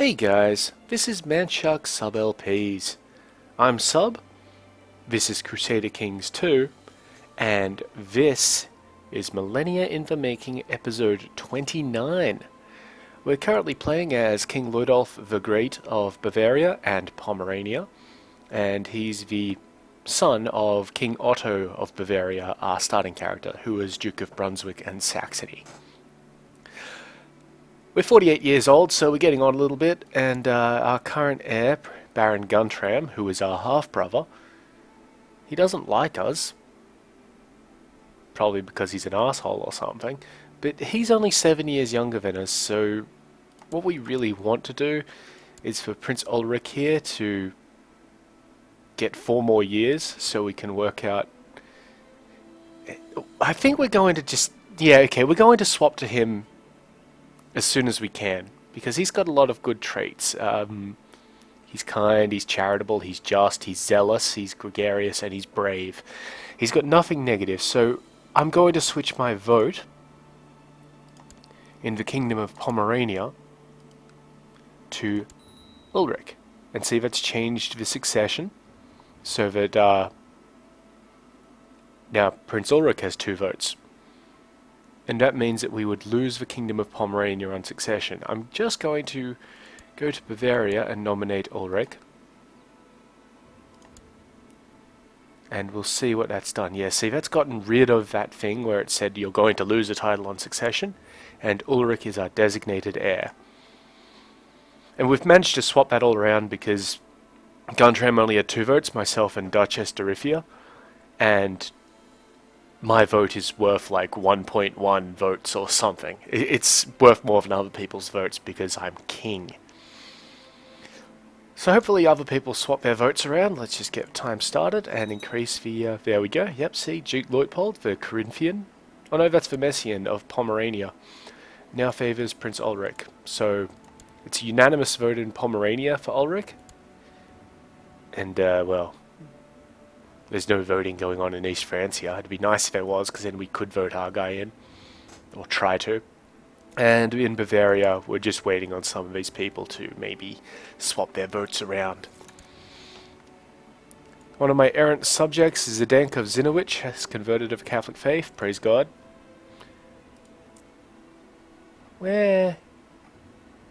Hey guys, this is Manchuck Sub LPs. I'm Sub, this is Crusader Kings II, and this is Millennia in the Making episode 29. We're currently playing as King Ludolf the Great of Bavaria and Pomerania, and he's the son of King Otto of Bavaria, our starting character, who was Duke of Brunswick and Saxony. We're 48 years old, so we're getting on a little bit, and our current heir, Baron Guntram, who is our half-brother, he doesn't like us. Probably because he's an asshole or something. But he's only 7 years younger than us, so what we really want to do is for Prince Ulrich here to get 4 more years so we can work out... I think we're going to just... Yeah, okay, we're going to swap to him as soon as we can, because he's got a lot of good traits. He's kind, he's charitable, he's just, he's zealous, he's gregarious, and he's brave. He's got nothing negative, so I'm going to switch my vote in the Kingdom of Pomerania to Ulrich, and see if it's changed the succession, so that now Prince Ulrich has 2 votes. And that means that we would lose the Kingdom of Pomerania on succession. I'm just going to go to Bavaria and nominate Ulrich. And we'll see what that's done. Yeah, see, that's gotten rid of that thing where it said you're going to lose a title on succession. And Ulrich is our designated heir. And we've managed to swap that all around because Guntram only had 2 votes, myself and Duchess Dorifia. And my vote is worth like 1.1 votes or something. It's worth more than other people's votes because I'm king. So hopefully other people swap their votes around. Let's just get time started and increase the... there we go. Yep, see, Duke Luitpold, the Corinthian. Oh no, that's the Messian of Pomerania. Now favours Prince Ulrich. So it's a unanimous vote in Pomerania for Ulrich. And, well... there's no voting going on in East Francia. It'd be nice if there was, because then we could vote our guy in. Or try to. And in Bavaria, we're just waiting on some of these people to maybe swap their votes around. One of my errant subjects, Zdenka of Zinowich, has converted to the Catholic faith. Praise God. Where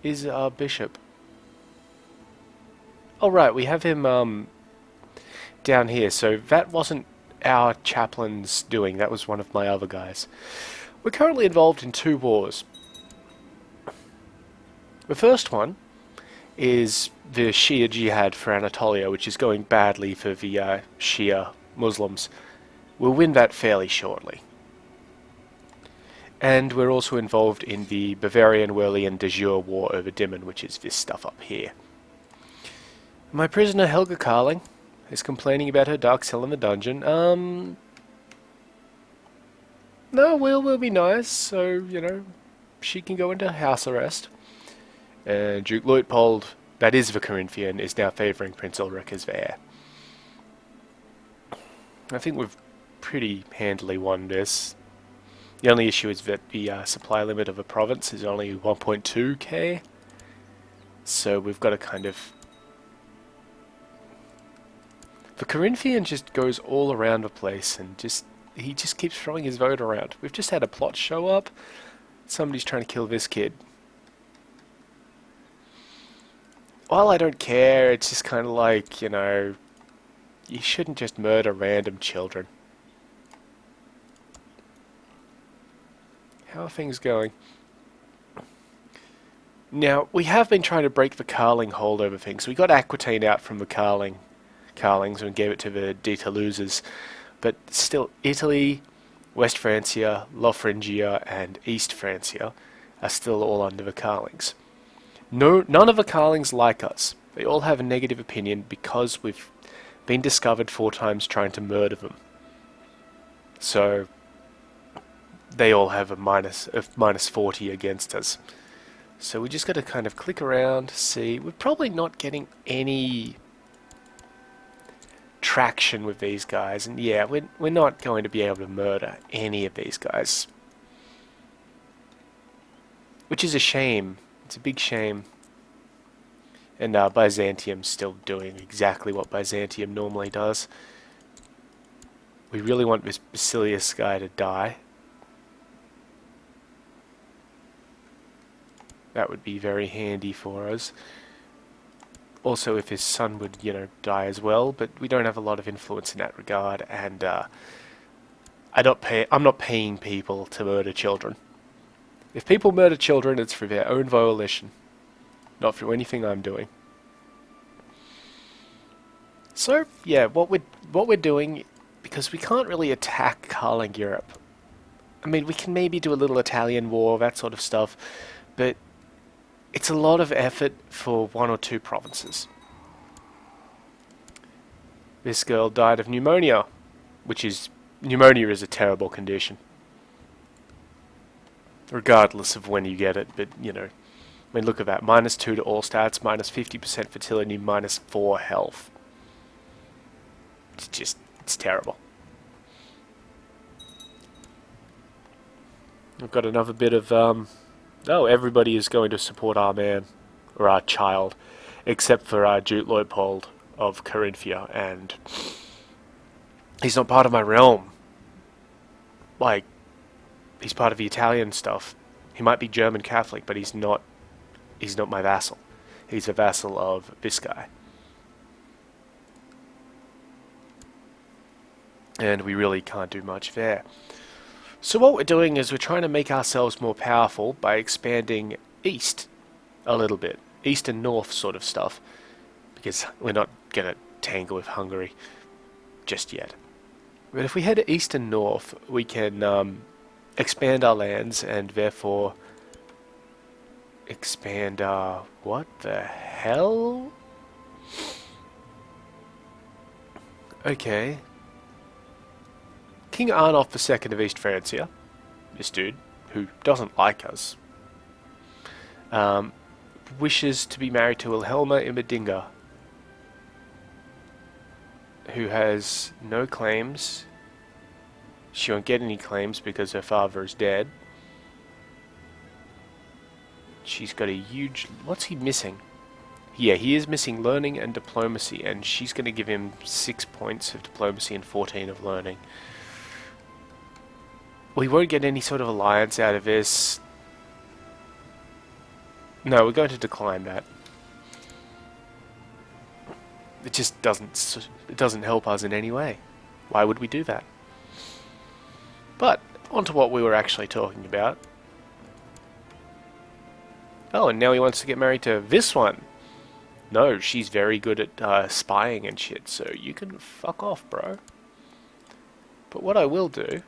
is our bishop? Oh right, we have him down here, so that wasn't our chaplain's doing, that was one of my other guys. We're currently involved in 2 wars. The first one is the Shia Jihad for Anatolia, which is going badly for the Shia Muslims. We'll win that fairly shortly. And we're also involved in the Bavarian-Werlian de jure war over Dimmen, which is this stuff up here. My prisoner Helga Karling is complaining about her dark cell in the dungeon. No, we'll be nice, so, you know, she can go into house arrest. And Duke Luitpold, that is the Corinthian, is now favouring Prince Ulrich as the heir. I think we've pretty handily won this. The only issue is that the supply limit of a province is only 1.2k. So we've got to kind of... The Corinthian just goes all around the place and he just keeps throwing his vote around. We've just had a plot show up. Somebody's trying to kill this kid. Well, I don't care. It's just kind of like, you know, you shouldn't just murder random children. How are things going? Now, we have been trying to break the Karling hold over things. We got Aquitaine out from the Karlings and gave it to the de Toulousers, but still Italy, West Francia, La Phrygia and East Francia are still all under the Karlings. No, none of the Karlings like us. They all have a negative opinion because we've been discovered 4 times trying to murder them. So they all have a minus 40 against us. So we just got to kind of click around, see. We're probably not getting any traction with these guys, and yeah, we're not going to be able to murder any of these guys, which is a shame. It's a big shame. And Byzantium's still doing exactly what Byzantium normally does. We really want this Basilius guy to die. That would be very handy for us. Also, if his son would, die as well, but we don't have a lot of influence in that regard, and I'm not paying people to murder children. If people murder children, it's for their own volition, not for anything I'm doing. So, yeah, what we're doing, because we can't really attack Karling Europe. I mean, we can maybe do a little Italian war, that sort of stuff, but it's a lot of effort for 1 or 2 provinces. This girl died of pneumonia, pneumonia is a terrible condition. Regardless of when you get it, but, I mean, look at that. -2 to all stats, -50% fertility, -4 health. It's terrible. I've got another bit of, everybody is going to support our man, or our child, except for Duke Leopold of Carinthia, and he's not part of my realm. Like, he's part of the Italian stuff. He might be German Catholic, but he's not my vassal. He's a vassal of this guy. And we really can't do much there. So what we're doing is we're trying to make ourselves more powerful by expanding east a little bit. East and north sort of stuff. Because we're not going to tangle with Hungary just yet. But if we head east and north, we can expand our lands and therefore expand our... What the hell? Okay. King Arnulf II of East Francia, this dude, who doesn't like us, wishes to be married to Wilhelma Immerdinga, who has no claims. She won't get any claims because her father is dead. She's got a huge... What's he missing? Yeah, he is missing learning and diplomacy, and she's going to give him 6 points of diplomacy and 14 of learning. We won't get any sort of alliance out of this. No, we're going to decline that. It just doesn't help us in any way. Why would we do that? But, on to what we were actually talking about. Oh, and now he wants to get married to this one. No, she's very good at spying and shit, so you can fuck off, bro. But what I will do...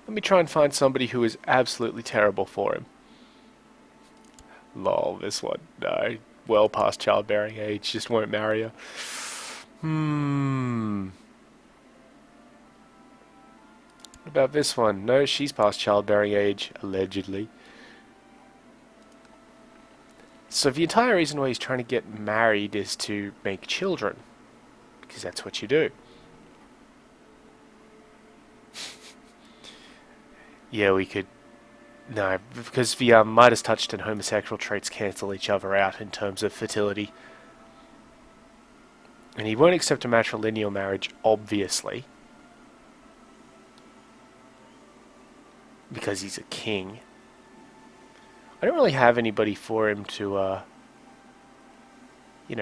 Let me try and find somebody who is absolutely terrible for him. Lol, this one. No, well past childbearing age, just won't marry her. What about this one? No, she's past childbearing age, allegedly. So the entire reason why he's trying to get married is to make children. Because that's what you do. Yeah, we could... No, because the Midas touched and homosexual traits cancel each other out in terms of fertility. And he won't accept a matrilineal marriage, obviously. Because he's a king. I don't really have anybody for him to,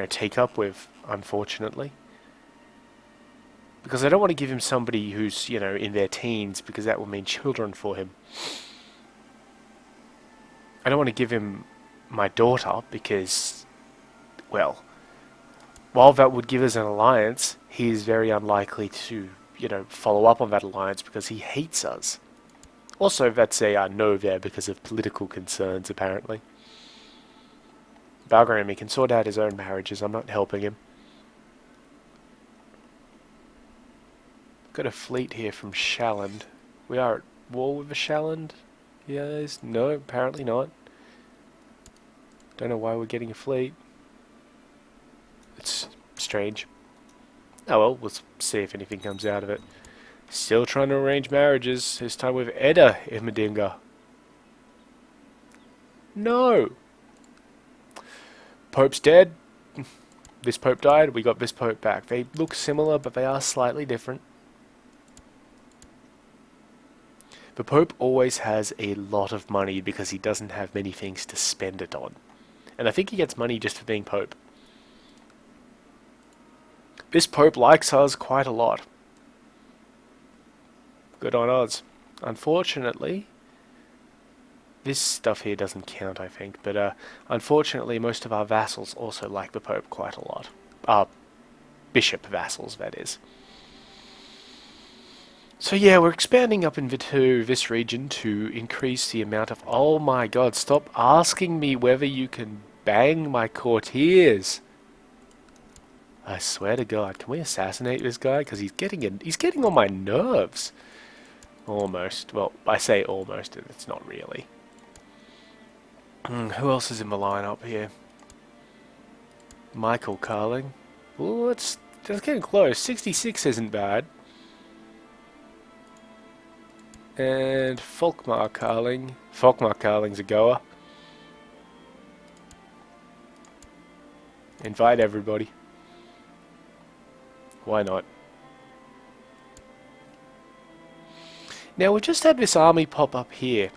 take up with, unfortunately. Because I don't want to give him somebody who's, in their teens, because that will mean children for him. I don't want to give him my daughter, because, well, while that would give us an alliance, he is very unlikely to, follow up on that alliance because he hates us. Also, that's a no there because of political concerns, apparently. Balgram, he can sort out his own marriages, I'm not helping him. Got a fleet here from Shalland. We are at war with the Shalland? Yes? No, apparently not. Don't know why we're getting a fleet. It's strange. Oh well, we'll see if anything comes out of it. Still trying to arrange marriages, this time with Edda Immerdinga. No! Pope's dead. This Pope died. We got this Pope back. They look similar, but they are slightly different. The Pope always has a lot of money because he doesn't have many things to spend it on. And I think he gets money just for being Pope. This Pope likes us quite a lot. Good on us. Unfortunately, this stuff here doesn't count, I think, but unfortunately most of our vassals also like the Pope quite a lot. Our bishop vassals, that is. So yeah, we're expanding up into this region to increase the amount of... Oh my god, stop asking me whether you can bang my courtiers. I swear to god, can we assassinate this guy? Because he's getting on my nerves. Almost. Well, I say almost, it's not really. Who else is in the lineup here? Michael Karling. Ooh, it's getting close. 66 isn't bad. And Folkmar Karling. Folkmar Karling's a goer. Invite everybody. Why not? Now, we've just had this army pop up here.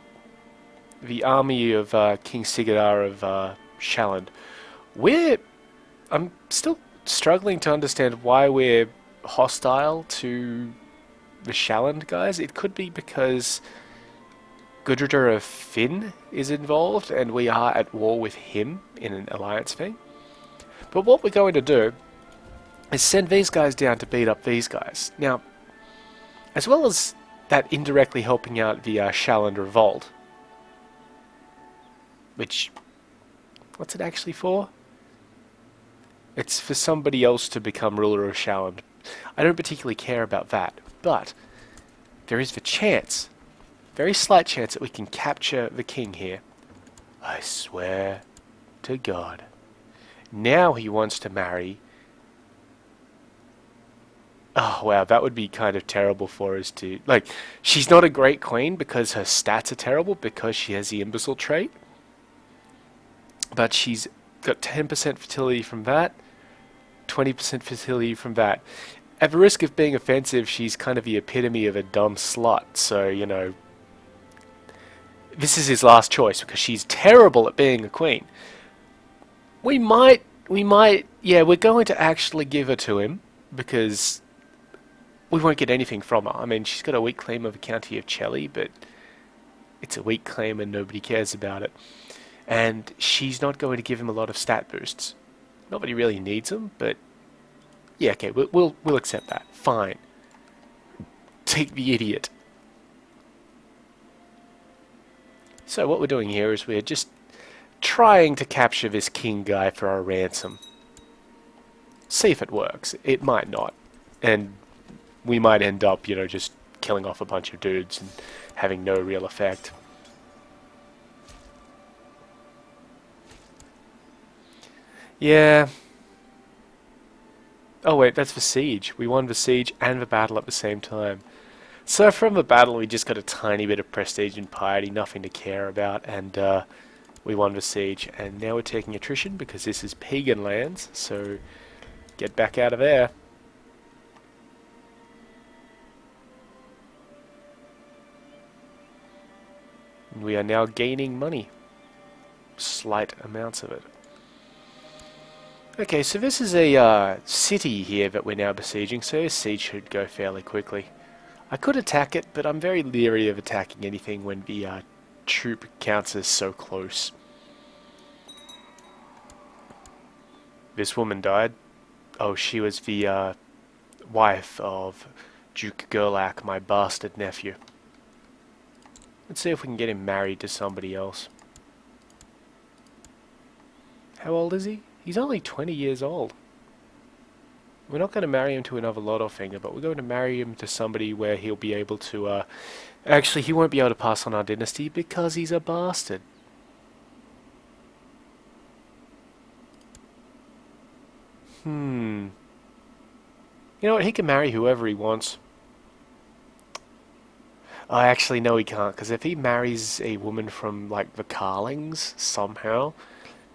The army of King Sigurdar of Shalland. I'm still struggling to understand why we're hostile to the Shalland guys. It could be because Gudrydr of Finn is involved and we are at war with him in an alliance thing. But what we're going to do is send these guys down to beat up these guys. Now, as well as that indirectly helping out the Shalland revolt, which, what's it actually for? It's for somebody else to become ruler of Shalland. I don't particularly care about that, but there is the chance, very slight chance, that we can capture the king here. I swear to God. Now he wants to marry... Oh wow, that would be kind of terrible for us to... Like, she's not a great queen because her stats are terrible because she has the imbecile trait. But she's got 10% fertility from that, 20% fertility from that. At the risk of being offensive, she's kind of the epitome of a dumb slut, so, you know... This is his last choice because she's terrible at being a queen. We might, yeah, we're going to actually give her to him because we won't get anything from her. I mean, she's got a weak claim of the County of Chelly, but it's a weak claim and nobody cares about it. And she's not going to give him a lot of stat boosts. Not that he really needs them, but yeah, okay, we'll accept that. Fine. Take the idiot. So what we're doing here is we're just trying to capture this king guy for our ransom. See if it works. It might not. And we might end up, you know, just killing off a bunch of dudes and having no real effect. Yeah. Oh wait, that's the siege. We won the siege and the battle at the same time. So from the battle we just got a tiny bit of prestige and piety, nothing to care about, and we won the siege. And now we're taking attrition because this is pagan lands, so get back out of there. And we are now gaining money. Slight amounts of it. Okay, so this is a city here that we're now besieging, so this siege should go fairly quickly. I could attack it, but I'm very leery of attacking anything when the troop counts as so close. This woman died. Oh, she was the wife of Duke Gerlach, my bastard nephew. Let's see if we can get him married to somebody else. How old is he? He's only 20 years old. We're not going to marry him to another Littlefinger, but we're going to marry him to somebody where he'll be able to... Actually, he won't be able to pass on our dynasty because he's a bastard. You know what? He can marry whoever he wants. I actually know he can't, because if he marries a woman from, like, the Karlings, somehow,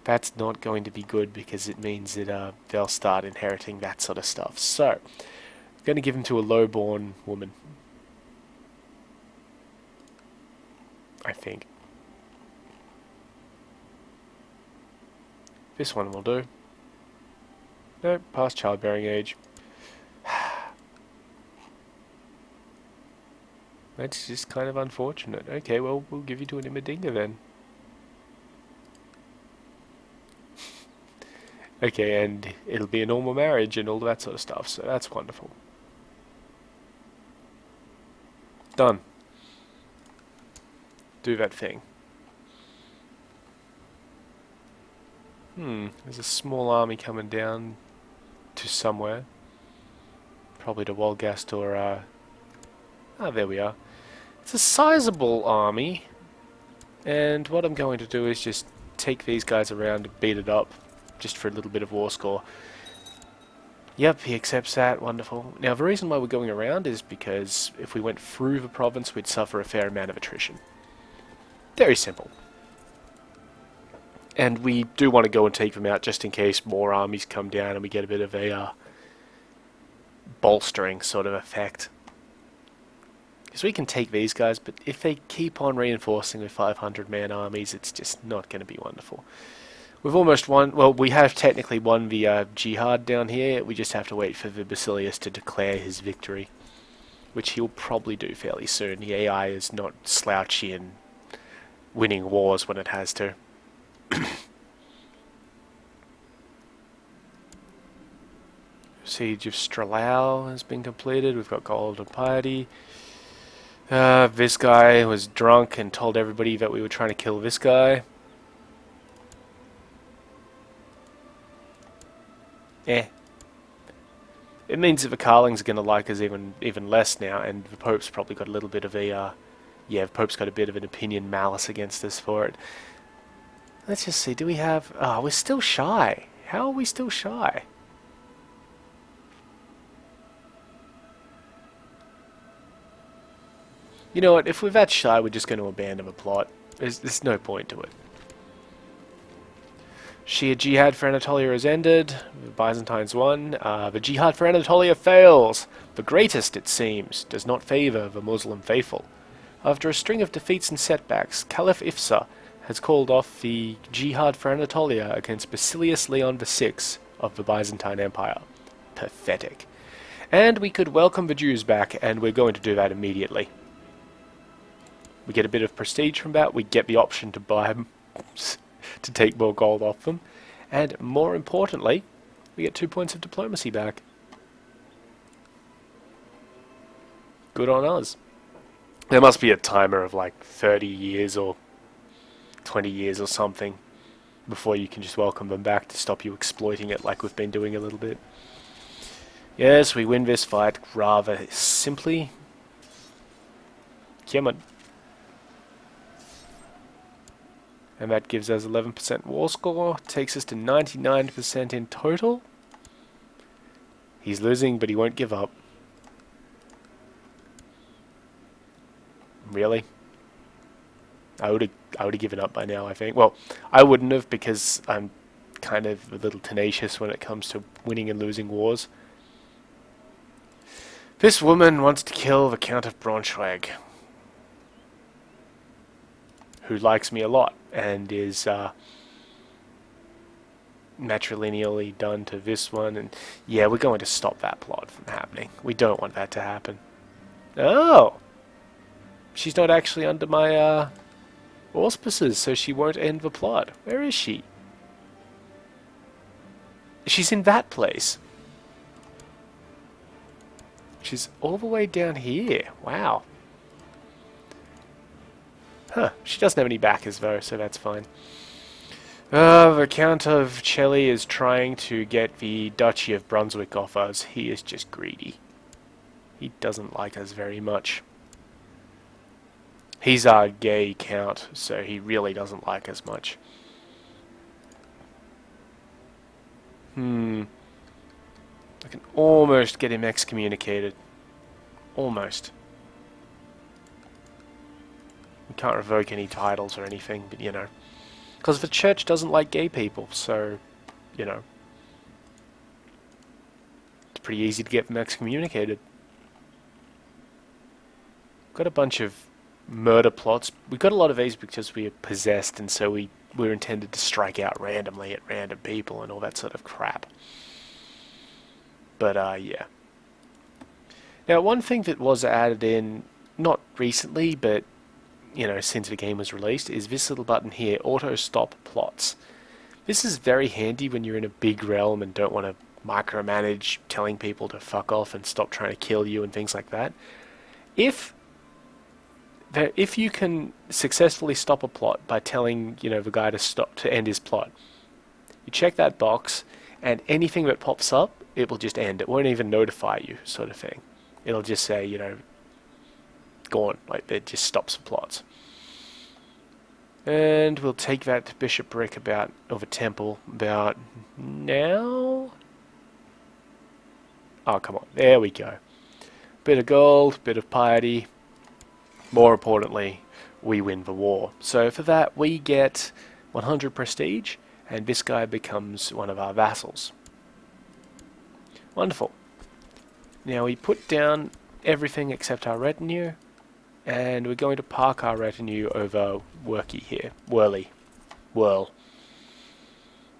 that's not going to be good, because it means that they'll start inheriting that sort of stuff. So, I'm going to give him to a low-born woman, I think. This one will do. Nope, past childbearing age. That's just kind of unfortunate. Okay, well, we'll give you to an Imadinga then. Okay, and it'll be a normal marriage and all that sort of stuff, so that's wonderful. Done. Do that thing. There's a small army coming down to somewhere. Probably to Wolgast or, there we are. It's a sizable army, and what I'm going to do is just take these guys around and beat it up, just for a little bit of war score. Yep, he accepts that, wonderful. Now, the reason why we're going around is because if we went through the province, we'd suffer a fair amount of attrition. Very simple. And we do want to go and take them out just in case more armies come down and we get a bit of a bolstering sort of effect. Because we can take these guys, but if they keep on reinforcing with 500-man armies, it's just not going to be wonderful. We've almost won, well, we have technically won the jihad down here, we just have to wait for the Basilius to declare his victory, which he'll probably do fairly soon. The AI is not slouchy in winning wars when it has to. Siege of Stralau has been completed. We've got gold and piety. This guy was drunk and told everybody that we were trying to kill this guy. It means that the Karlings are going to like us even less now, and the Pope's probably got a little bit of a the Pope's got a bit of an opinion malice against us for it. Let's just see, do we have... we're still shy. How are we still shy? You know what, if we're that shy, we're just going to abandon the plot. There's no point to it. Shia jihad for Anatolia has ended. The Byzantines won. The jihad for Anatolia fails. The greatest, it seems, does not favour the Muslim faithful. After a string of defeats and setbacks, Caliph Ifsa has called off the jihad for Anatolia against Basilius Leon VI of the Byzantine Empire. Pathetic. And we could welcome the Jews back, and we're going to do that immediately. We get a bit of prestige from that, we get the option to buy them, to take more gold off them, and more importantly, we get 2 points of diplomacy back. Good on us. There must be a timer of like 30 years or 20 years or something before you can just welcome them back to stop you exploiting it like we've been doing a little bit. Yes, we win this fight rather simply. Come on. And that gives us 11% war score, takes us to 99% in total. He's losing, but he won't give up. Really? I would have given up by now, I think. Well, I wouldn't have, because I'm kind of a little tenacious when it comes to winning and losing wars. This woman wants to kill the Count of Braunschweig, who likes me a lot, and is matrilineally done to this one, and yeah, we're going to stop that plot from happening. We don't want that to happen. Oh! She's not actually under my auspices, so she won't end the plot. Where is she? She's in that place. She's all the way down here. Wow. Huh, she doesn't have any backers though, so that's fine. The Count of Celli is trying to get the Duchy of Brunswick off us. He is just greedy. He doesn't like us very much. He's our gay count, so he really doesn't like us much. I can almost get him excommunicated. Almost. You can't revoke any titles or anything, but you know. Because the church doesn't like gay people, so, you know. It's pretty easy to get them excommunicated. Got a bunch of murder plots. We got a lot of these because we are possessed, and so we're intended to strike out randomly at random people and all that sort of crap. But, yeah. Now, one thing that was added in, not recently, but, you know, since the game was released, is this little button here, Auto Stop Plots. This is very handy when you're in a big realm and don't want to micromanage telling people to fuck off and stop trying to kill you and things like that. If you can successfully stop a plot by telling, you know, the guy to end his plot, you check that box, and anything that pops up, it will just end. It won't even notify you, sort of thing. It'll just say, you know, gone. Like, it just stops the plots. And we'll take that bishopric of a temple about now. Oh, come on. There we go. Bit of gold, bit of piety. More importantly, we win the war. So for that, we get 100 prestige, and this guy becomes one of our vassals. Wonderful. Now we put down everything except our retinue, and we're going to park our retinue over Worky here. Whirl.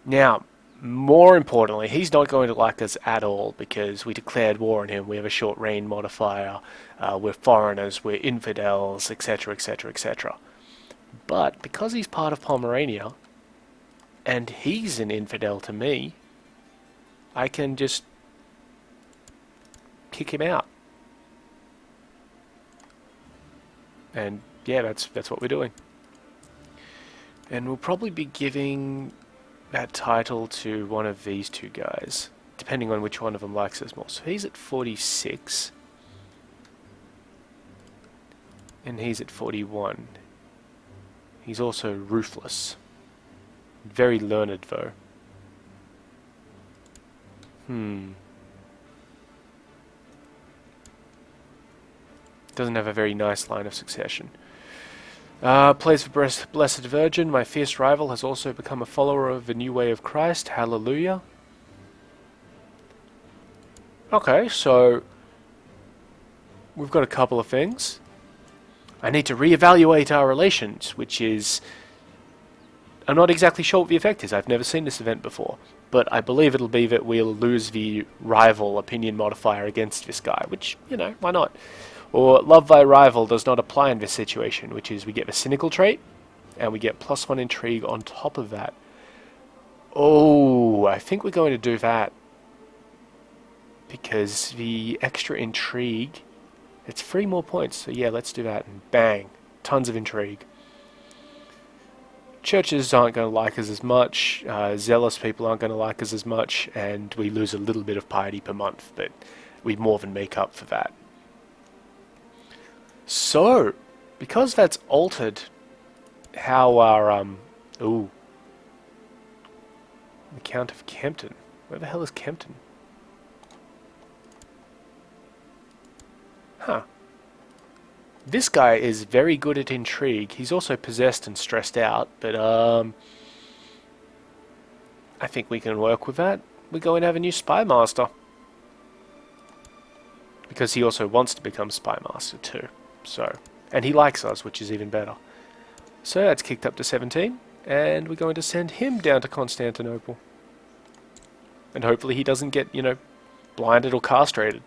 Now, more importantly, he's not going to like us at all because we declared war on him. We have a short reign modifier, we're foreigners, we're infidels, etc, etc, etc. But because he's part of Pomerania, and he's an infidel to me, I can just kick him out. And yeah, that's what we're doing. And we'll probably be giving that title to one of these two guys, depending on which one of them likes us more. So he's at 46, and he's at 41. He's also ruthless. Very learned, though. Doesn't have a very nice line of succession. Plays for Blessed Virgin. My fierce rival has also become a follower of the new way of Christ. Hallelujah. Okay, so we've got a couple of things. I need to reevaluate our relations, which is... I'm not exactly sure what the effect is. I've never seen this event before. But I believe it'll be that we'll lose the rival opinion modifier against this guy, which, you know, why not? Or love thy rival does not apply in this situation, which is we get the cynical trait, and we get +1 intrigue on top of that. Oh, I think we're going to do that. Because the extra intrigue, it's 3 more points, so yeah, let's do that, and bang, tons of intrigue. Churches aren't going to like us as much, zealous people aren't going to like us as much, and we lose a little bit of piety per month, but we more than make up for that. So, because that's altered how our, the Count of Kempton. Where the hell is Kempton? Huh. This guy is very good at intrigue. He's also possessed and stressed out, but, I think we can work with that. We're going to have a new Spy Master. Because he also wants to become Spy Master too. So, and he likes us, which is even better. So that's kicked up to 17, and we're going to send him down to Constantinople. And hopefully he doesn't get, you know, blinded or castrated.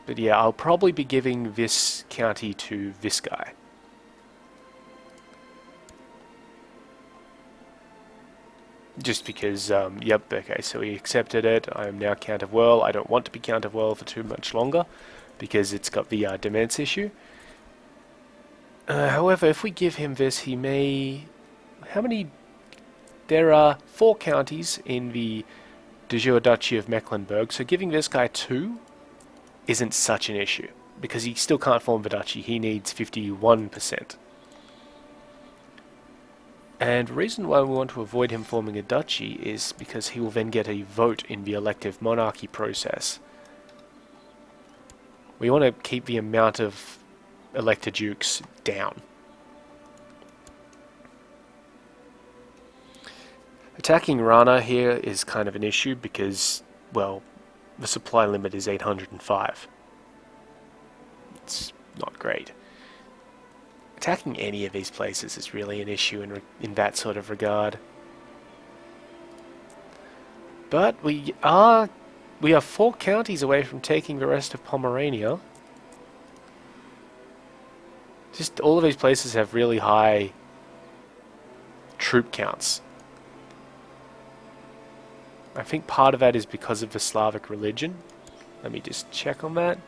But yeah, I'll probably be giving this county to this guy. Just because, yep, okay, so he accepted it. I am now Count of Whirl. I don't want to be Count of Whirl for too much longer, because it's got the demence issue. However, if we give him this, he may... How many... There are 4 counties in the de jure Duchy of Mecklenburg, so giving this guy 2 isn't such an issue, because he still can't form the duchy. He needs 51%. And the reason why we want to avoid him forming a duchy is because he will then get a vote in the elective monarchy process. We want to keep the amount of elector dukes down. Attacking Rana here is kind of an issue because, well, the supply limit is 805. It's not great. Attacking any of these places is really an issue in that sort of regard. But we are 4 counties away from taking the rest of Pomerania. Just all of these places have really high troop counts. I think part of that is because of the Slavic religion. Let me just check on that.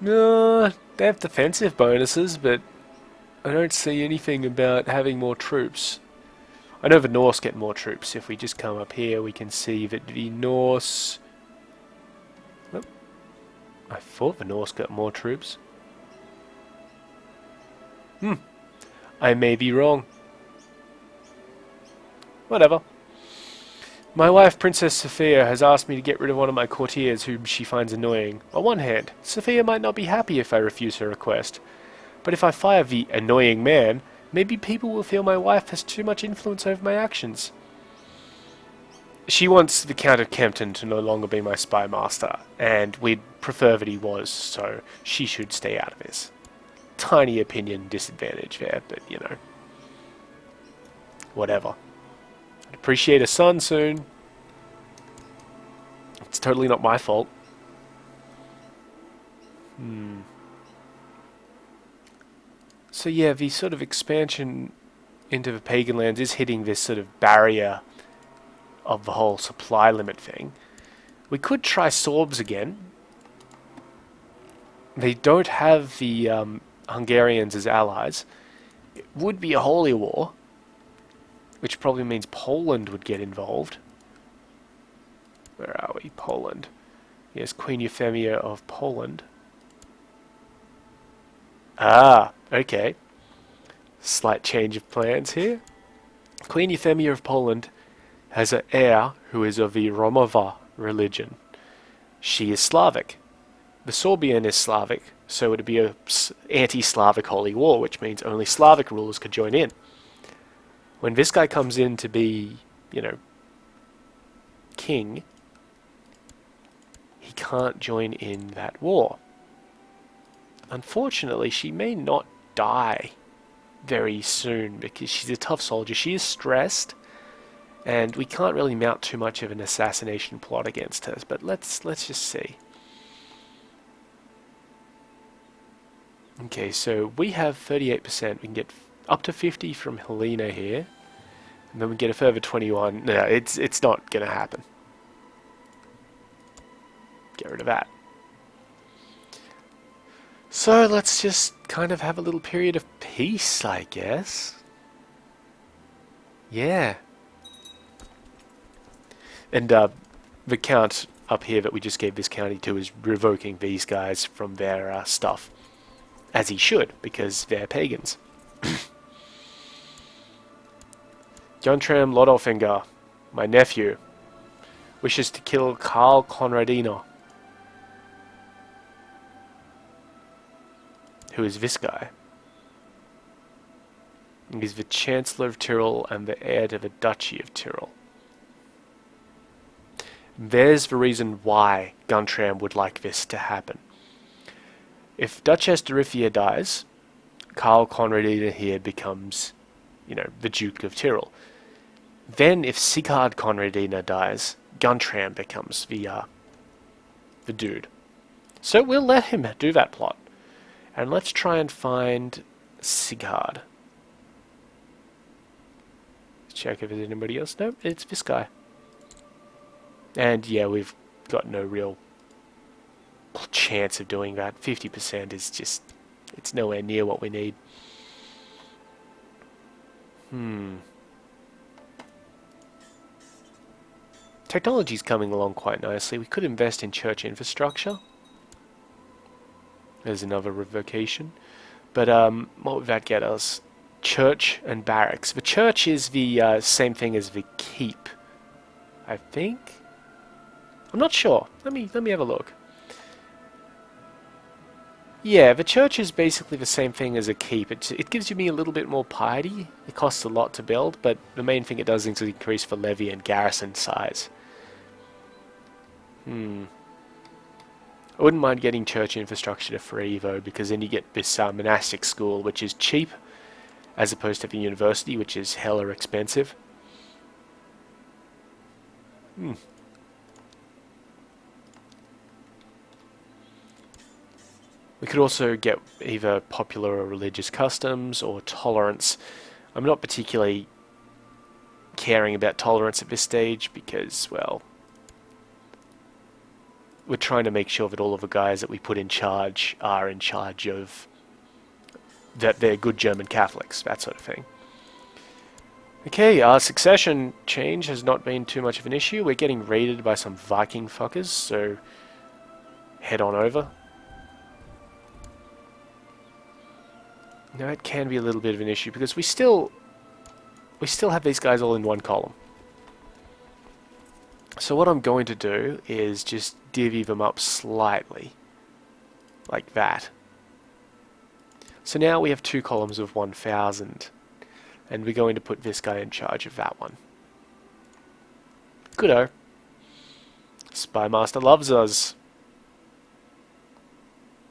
No, they have defensive bonuses, but I don't see anything about having more troops. I know the Norse get more troops. If we just come up here, we can see that the Norse... Oh, I thought the Norse got more troops. I may be wrong. Whatever. My wife, Princess Sophia, has asked me to get rid of one of my courtiers whom she finds annoying. On one hand, Sophia might not be happy if I refuse her request. But if I fire the annoying man, maybe people will feel my wife has too much influence over my actions. She wants the Count of Kempton to no longer be my spy master, and we'd prefer that he was, so she should stay out of this. Tiny opinion disadvantage there, but you know. Whatever. I'd appreciate a son soon. It's totally not my fault. So yeah, the sort of expansion into the pagan lands is hitting this sort of barrier of the whole supply limit thing. We could try Sorbs again. They don't have the Hungarians as allies. It would be a holy war, which probably means Poland would get involved. Where are we? Poland. Yes, Queen Euphemia of Poland. Ah, okay. Slight change of plans here. Queen Euphemia of Poland has an heir who is of the Romova religion. She is Slavic. The Sorbian is Slavic, so it would be a anti-Slavic holy war, which means only Slavic rulers could join in. When this guy comes in to be, you know, king, he can't join in that war. Unfortunately, she may not die very soon because she's a tough soldier. She is stressed, and we can't really mount too much of an assassination plot against her. But let's just see. Okay, so we have 38%. We can get up to 50 from Helena here, and then we get a further 21. No, it's not going to happen. Get rid of that. So let's just kind of have a little period of peace, I guess. Yeah. And the count up here that we just gave this county to is revoking these guys from their stuff. As he should, because they're pagans. Guntram Lodofinger, my nephew, wishes to kill Karl Konradino, who is this guy. He's the Chancellor of Tyrol and the heir to the Duchy of Tyrol. There's the reason why Guntram would like this to happen. If Duchess Dorithia dies, Karl Konradina here becomes, you know, the Duke of Tyrol. Then if Sighard Konradina dies, Guntram becomes the dude. So we'll let him do that plot. And let's try and find Sighard. Check if there's anybody else. No, it's this guy. And yeah, we've got no real chance of doing that. 50% is just, it's nowhere near what we need. Technology's coming along quite nicely. We could invest in church infrastructure. There's another revocation. But what would that get us? Church and barracks. The church is the same thing as the keep, I think. I'm not sure. Let me have a look. Yeah, the church is basically the same thing as a keep. It gives you me a little bit more piety. It costs a lot to build, but the main thing it does is increase the levy and garrison size. I wouldn't mind getting church infrastructure to free though, because then you get this monastic school, which is cheap, as opposed to the university, which is hella expensive. We could also get either popular or religious customs or tolerance. I'm not particularly caring about tolerance at this stage because, well, we're trying to make sure that all of the guys that we put in charge are in charge of that they're good German Catholics, that sort of thing. Okay, our succession change has not been too much of an issue. We're getting raided by some Viking fuckers, so head on over. Now it can be a little bit of an issue because we still have these guys all in one column. So what I'm going to do is just divvy them up slightly, like that. So now we have two columns of 1,000, and we're going to put this guy in charge of that one. Goodo. Spymaster loves us.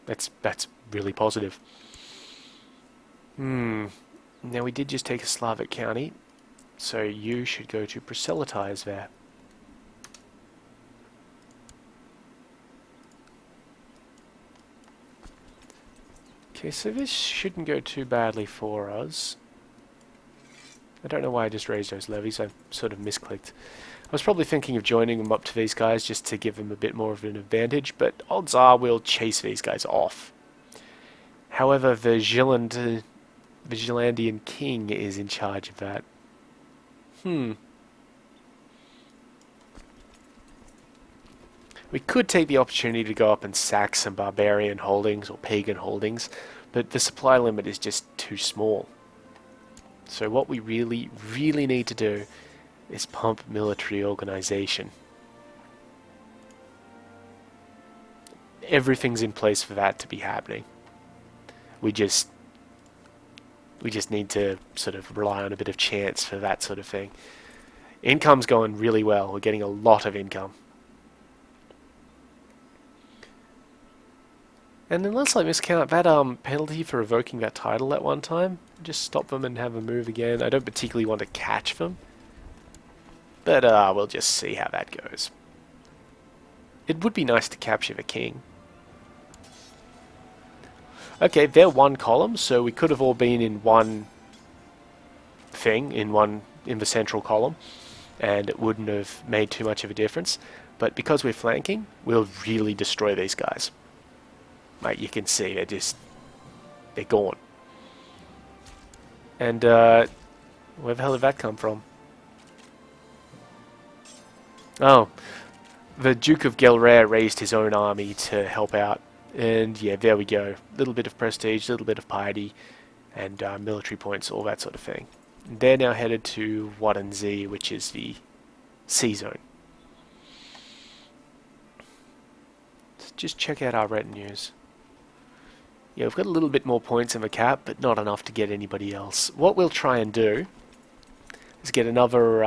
That's really positive. Now we did just take a Slavic county, so you should go to proselytize there. Okay, so this shouldn't go too badly for us. I don't know why I just raised those levies, I sort of misclicked. I was probably thinking of joining them up to these guys just to give them a bit more of an advantage, but odds are we'll chase these guys off. However, the Vigilandian king is in charge of that. We could take the opportunity to go up and sack some barbarian holdings or pagan holdings, but the supply limit is just too small. So what we really, really need to do is pump military organization. Everything's in place for that to be happening. We just need to sort of rely on a bit of chance for that sort of thing. Income's going really well. We're getting a lot of income. And unless I miscount, that penalty for revoking that title at one time, just stop them and have them move again. I don't particularly want to catch them, but we'll just see how that goes. It would be nice to capture the king. Okay, they're one column, so we could have all been in one thing, in the central column, and it wouldn't have made too much of a difference. But because we're flanking, we'll really destroy these guys. Like you can see, they're gone. And where the hell did that come from? Oh, the Duke of Gelre raised his own army to help out. And yeah, there we go. Little bit of prestige, little bit of piety, and military points, all that sort of thing. And they're now headed to Waddenzee, which is the sea zone. Let's just check out our retinues. Yeah, we've got a little bit more points in the cap, but not enough to get anybody else. What we'll try and do is get another,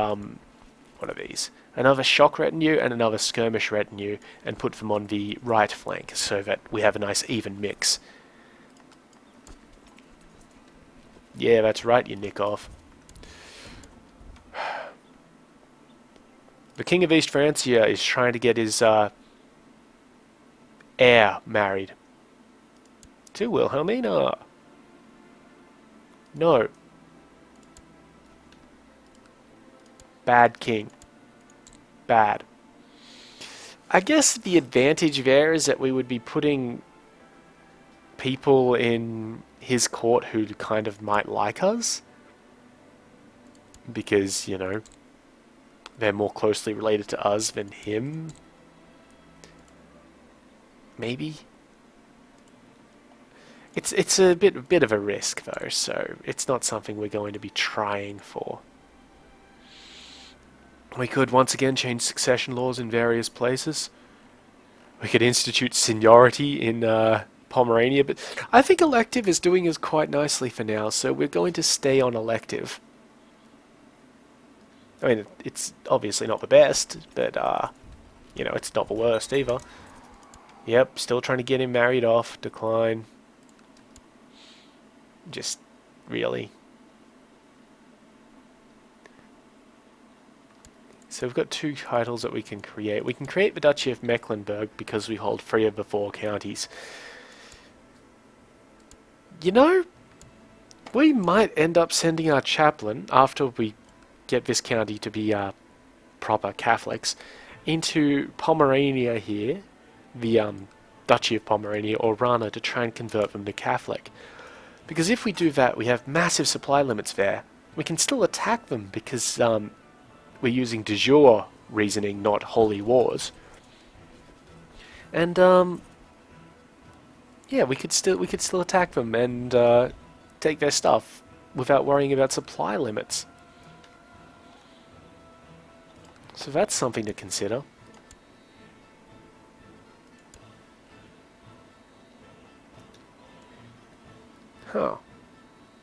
what are these? Another shock retinue and another skirmish retinue, and put them on the right flank so that we have a nice even mix. Yeah, that's right, you nick off. The King of East Francia is trying to get his heir married. To Wilhelmina. No. Bad king. Bad. I guess the advantage there is that we would be putting people in his court who kind of might like us. Because, you know, they're more closely related to us than him. Maybe. It's a bit of a risk though, so it's not something we're going to be trying for. We could once again change succession laws in various places. We could institute seniority in Pomerania, but I think elective is doing us quite nicely for now, so we're going to stay on elective. I mean, it's obviously not the best, but, you know, it's not the worst either. Yep, still trying to get him married off. Decline. Just, really. So we've got 2 titles that we can create. We can create the Duchy of Mecklenburg because we hold 3 of the 4 counties. You know, we might end up sending our chaplain, after we get this county to be proper Catholics, into Pomerania here, the Duchy of Pomerania or Rana, to try and convert them to Catholic. Because if we do that, we have massive supply limits there. We can still attack them because we're using de jure reasoning, not holy wars. And yeah, we could still attack them and take their stuff without worrying about supply limits. So that's something to consider. Huh.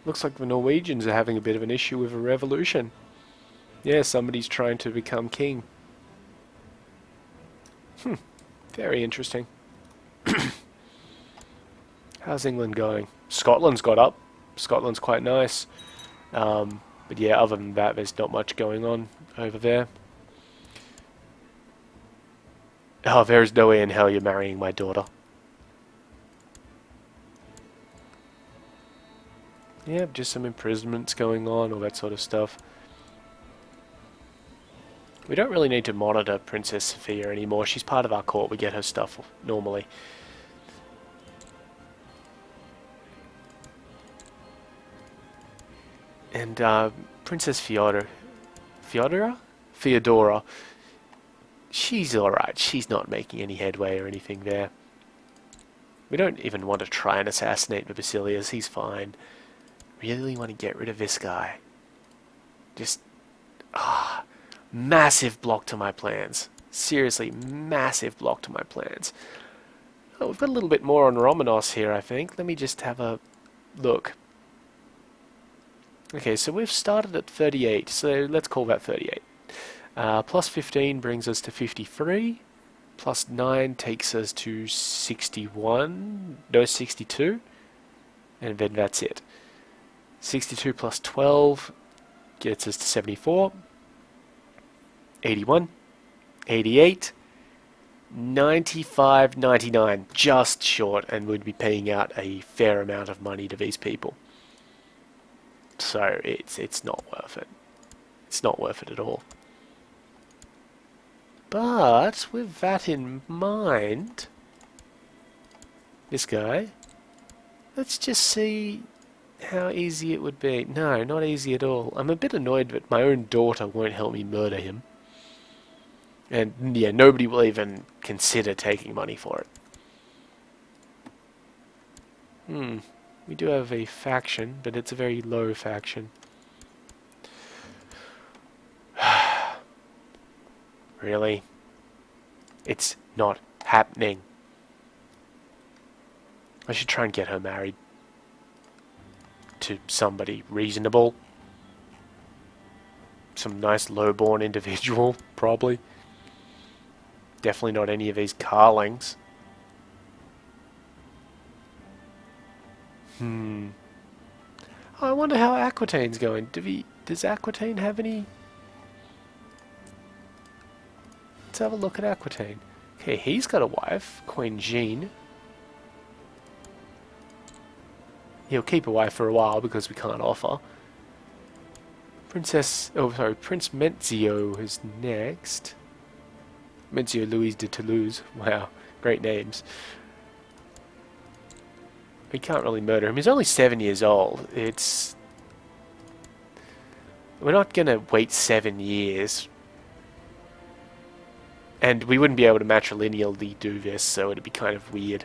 Looks like the Norwegians are having a bit of an issue with a revolution. Yeah, somebody's trying to become king. Very interesting. How's England going? Scotland's got up. Scotland's quite nice. But yeah, other than that, there's not much going on over there. Oh, there's no way in hell you're marrying my daughter. Yeah, just some imprisonments going on, all that sort of stuff. We don't really need to monitor Princess Sophia anymore. She's part of our court. We get her stuff normally. And Princess Theodora, she's alright. She's not making any headway or anything there. We don't even want to try and assassinate the Basilius. He's fine. Really want to get rid of this guy. Just, massive block to my plans. Seriously, massive block to my plans. Oh, we've got a little bit more on Romanos here, I think. Let me just have a look. Okay, so we've started at 38, so let's call that 38. Plus 15 brings us to 53. Plus 9 takes us to 61. No, 62. And then that's it. 62 plus 12 gets us to 74. 81. 88. 95, 99. Just short, and we'd be paying out a fair amount of money to these people. So it's not worth it. It's not worth it at all. But with that in mind, this guy, let's just see how easy it would be. No, not easy at all. I'm a bit annoyed that my own daughter won't help me murder him. And yeah, nobody will even consider taking money for it. We do have a faction, but it's a very low faction. Really? It's not happening. I should try and get her married to somebody reasonable. Some nice low-born individual, probably. Definitely not any of these Karlings. I wonder how Aquitaine's going. Does Aquitaine have any... Let's have a look at Aquitaine. Okay, he's got a wife, Queen Jean. He'll keep a wife for a while because we can't offer. Prince Menzio is next. Menzio Louis de Toulouse. Wow, great names. We can't really murder him. He's only 7 years old. We're not going to wait 7 years. And we wouldn't be able to matrilineally do this, so it'd be kind of weird.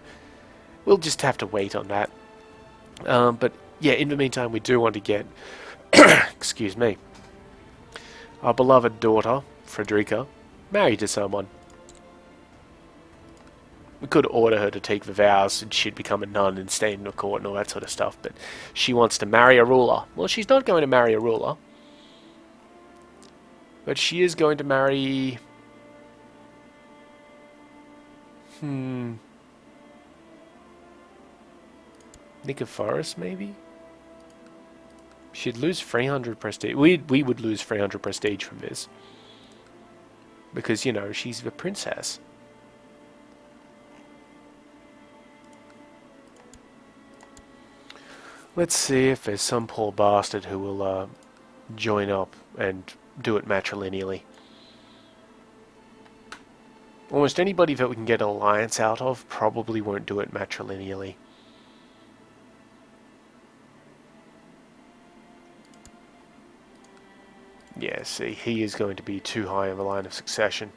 We'll just have to wait on that. But yeah, in the meantime, we do want to get, excuse me, our beloved daughter, Frederica, married to someone. We could order her to take the vows and she'd become a nun and stay in the court and all that sort of stuff, but she wants to marry a ruler. Well, she's not going to marry a ruler, but she is going to marry... Nicephorus, maybe? She'd lose 300 prestige. We would lose 300 prestige from this. Because, you know, she's the princess. Let's see if there's some poor bastard who will join up and do it matrilineally. Almost anybody that we can get an alliance out of probably won't do it matrilineally. Yeah, see, he is going to be too high in the line of succession.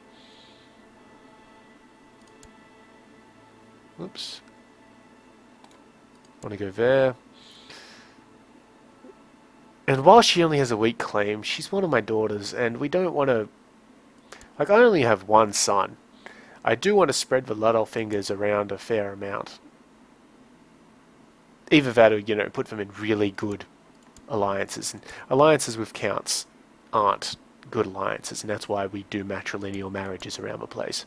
Oops. Want to go there. And while she only has a weak claim, she's one of my daughters, and we don't want to... Like, I only have one son. I do want to spread the little fingers around a fair amount. Either that or, you know, put them in really good alliances. And alliances with counts aren't good alliances, and that's why we do matrilineal marriages around the place.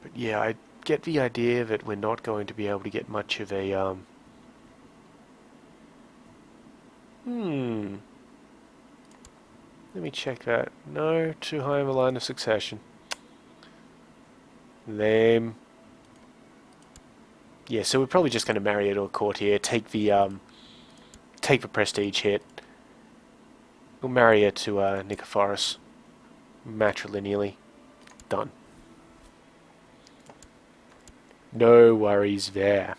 But yeah, I get the idea that we're not going to be able to get much of a... Let me check that. No, too high of a line of succession. Lame. Yeah, so we're probably just going to marry her to a courtier, take the prestige hit. We'll marry her to Nicephorus. Matrilineally. Done. No worries there.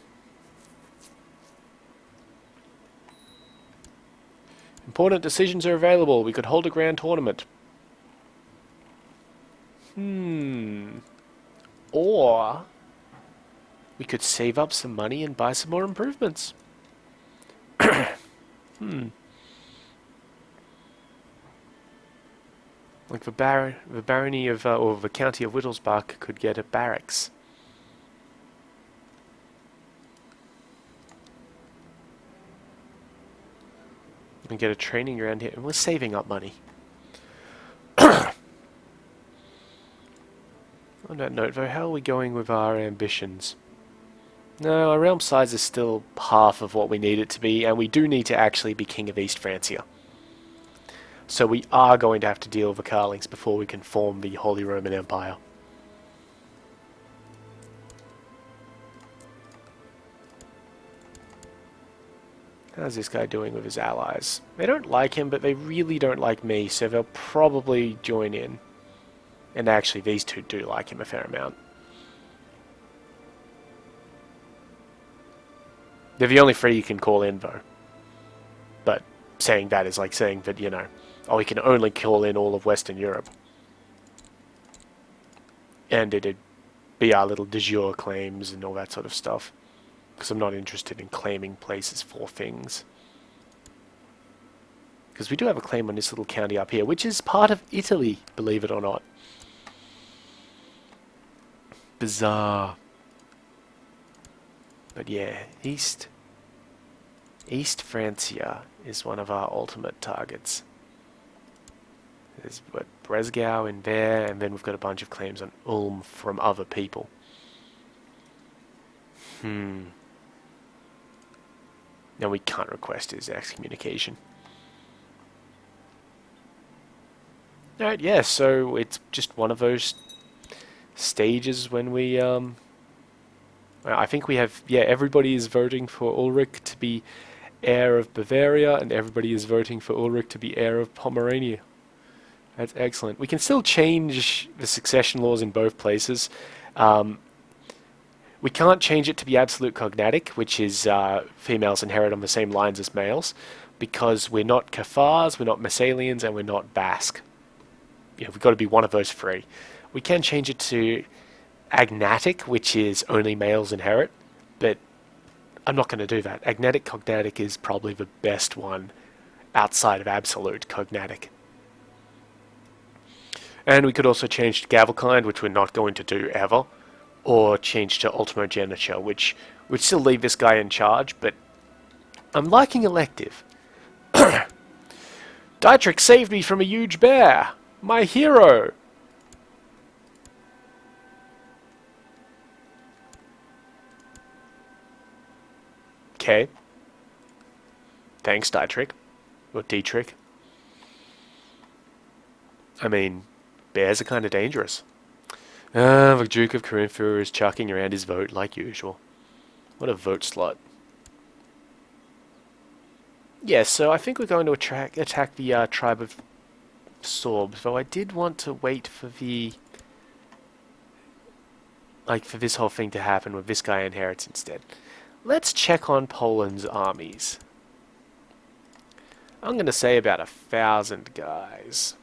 Important decisions are available. We could hold a grand tournament. Or we could save up some money and buy some more improvements. Like the barony of, or the county of Wittelsbach could get a barracks. And get a training ground here, and we're saving up money. On that note, though, how are we going with our ambitions? No, our realm size is still half of what we need it to be, and we do need to actually be king of East Francia. So we are going to have to deal with the Karlings before we can form the Holy Roman Empire. How's this guy doing with his allies? They don't like him, but they really don't like me, so they'll probably join in. And actually, these two do like him a fair amount. They're the only three you can call in, though. But saying that is like saying that, you know, oh, we can only call in all of Western Europe. And it'd be our little de jure claims and all that sort of stuff. Because I'm not interested in claiming places for things. Because we do have a claim on this little county up here, which is part of Italy, believe it or not. Bizarre. But yeah, East Francia is one of our ultimate targets. There's what, Bresgau in there, and then we've got a bunch of claims on Ulm from other people. And we can't request his excommunication. Alright, yeah, so it's just one of those stages when we, I think we have, yeah, everybody is voting for Ulrich to be heir of Bavaria, and everybody is voting for Ulrich to be heir of Pomerania. That's excellent. We can still change the succession laws in both places. We can't change it to be absolute cognatic, which is females inherit on the same lines as males, because we're not Cathars, we're not Massalians, and we're not Basque. You know, we've got to be one of those three. We can change it to agnatic, which is only males inherit, but I'm not going to do that. Agnatic cognatic is probably the best one outside of absolute cognatic. And we could also change to Gavelkind, which we're not going to do ever, or change to Ultimogeniture, which would still leave this guy in charge, but I'm liking elective. Dietrich saved me from a huge bear! My hero! Okay. Thanks, Dietrich. Or Dietrich. I mean, bears are kind of dangerous. The Duke of Corinthia is chucking around his vote like usual. What a vote slot. Yeah, so I think we're going to attack the tribe of Sorbs, though I did want to wait for the... like, for this whole thing to happen with this guy inherits instead. Let's check on Poland's armies. I'm going to say about 1,000 guys.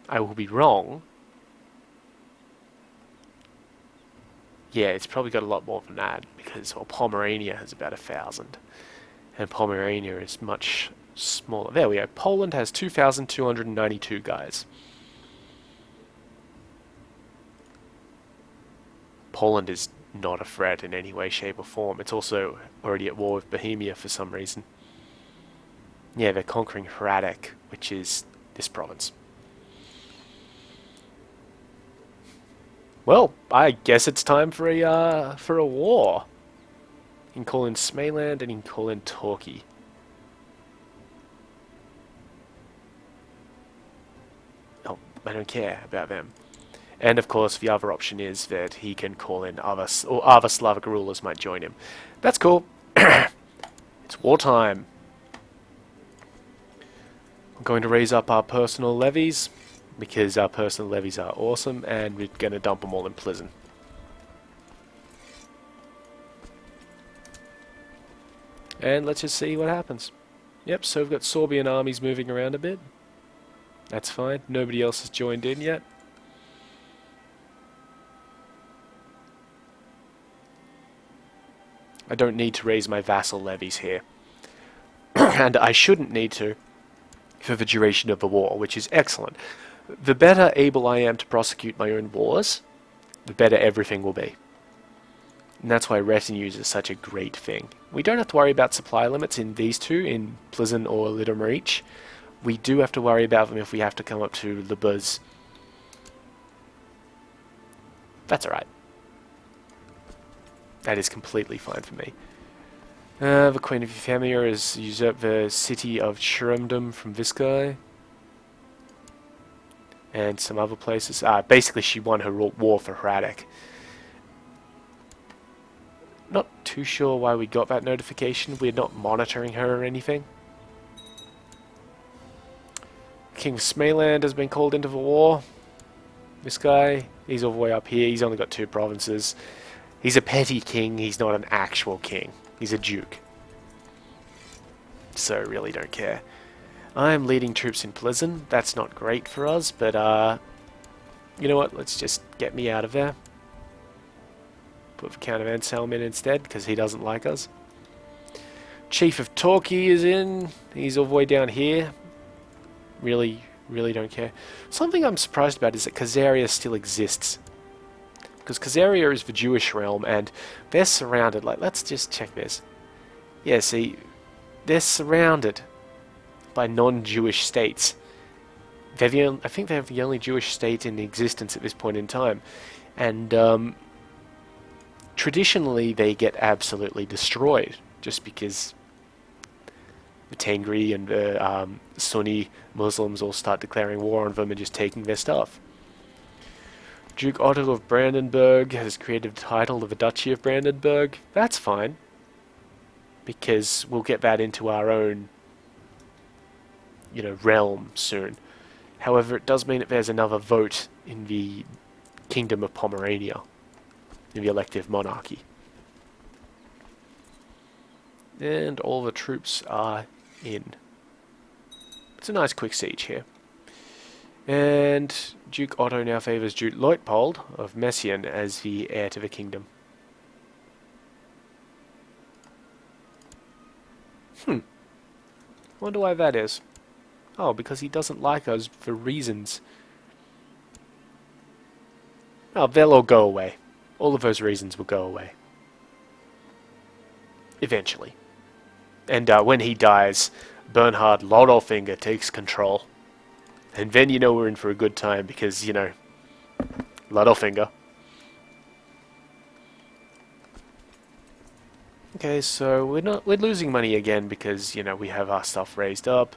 I will be wrong. Yeah, it's probably got a lot more than that, because Pomerania has about 1,000. And Pomerania is much smaller. There we go. Poland has 2,292 guys. Poland is not a threat in any way, shape or form. It's also already at war with Bohemia for some reason. Yeah, they're conquering rhetoric, which is this province. Well, I guess it's time for a war. You can call in Smaland and you can call in Torquay. Oh, I don't care about them. And of course, the other option is that he can call in other Slavic rulers might join him. That's cool. It's wartime. I'm going to raise up our personal levies, because our personal levies are awesome, and we're going to dump them all in Pleasant. And let's just see what happens. Yep, so we've got Sorbian armies moving around a bit. That's fine. Nobody else has joined in yet. I don't need to raise my vassal levies here. And I shouldn't need to for the duration of the war, which is excellent. The better able I am to prosecute my own wars, the better everything will be. And that's why retinues is such a great thing. We don't have to worry about supply limits in these two, in Pleasant or Lytton Reach. We do have to worry about them if we have to come up to Le Buzz. That's alright. That is completely fine for me. The Queen of Euphemia has usurped the city of Chirumdum from this guy. And some other places. Basically, she won her war for Hradec. Not too sure why we got that notification. We're not monitoring her or anything. King of Smaland has been called into the war. This guy, he's all the way up here. He's only got 2 provinces. He's a petty king. He's not an actual king. He's a duke. So really don't care. I'm leading troops in Pleasant. That's not great for us, but you know what? Let's just get me out of there. Put the Count of Anselm in instead, because he doesn't like us. Chief of Torquay is in. He's all the way down here. Really don't care. Something I'm surprised about is that Khazaria still exists. Because Khazaria is the Jewish realm, and they're surrounded. Like, let's just check this. Yeah, see, they're surrounded by non-Jewish states. I think they're the only Jewish state in existence at this point in time. And traditionally, they get absolutely destroyed, just because the Tengri and the Sunni Muslims all start declaring war on them and just taking their stuff. Duke Otto of Brandenburg has created the title of the Duchy of Brandenburg. That's fine, because we'll get that into our own, realm soon. However, it does mean that there's another vote in the Kingdom of Pomerania, in the elective monarchy. And all the troops are in. It's a nice quick siege here. And Duke Otto now favours Duke Leutpold of Messian as the heir to the kingdom. Wonder why that is. Oh, because he doesn't like us for reasons. Oh, they'll all go away. All of those reasons will go away. Eventually. And when he dies, Bernhard Lodolfinger takes control. And then you know we're in for a good time because, you know, Lodolfinger. Okay, so we're losing money again because, you know, we have our stuff raised up.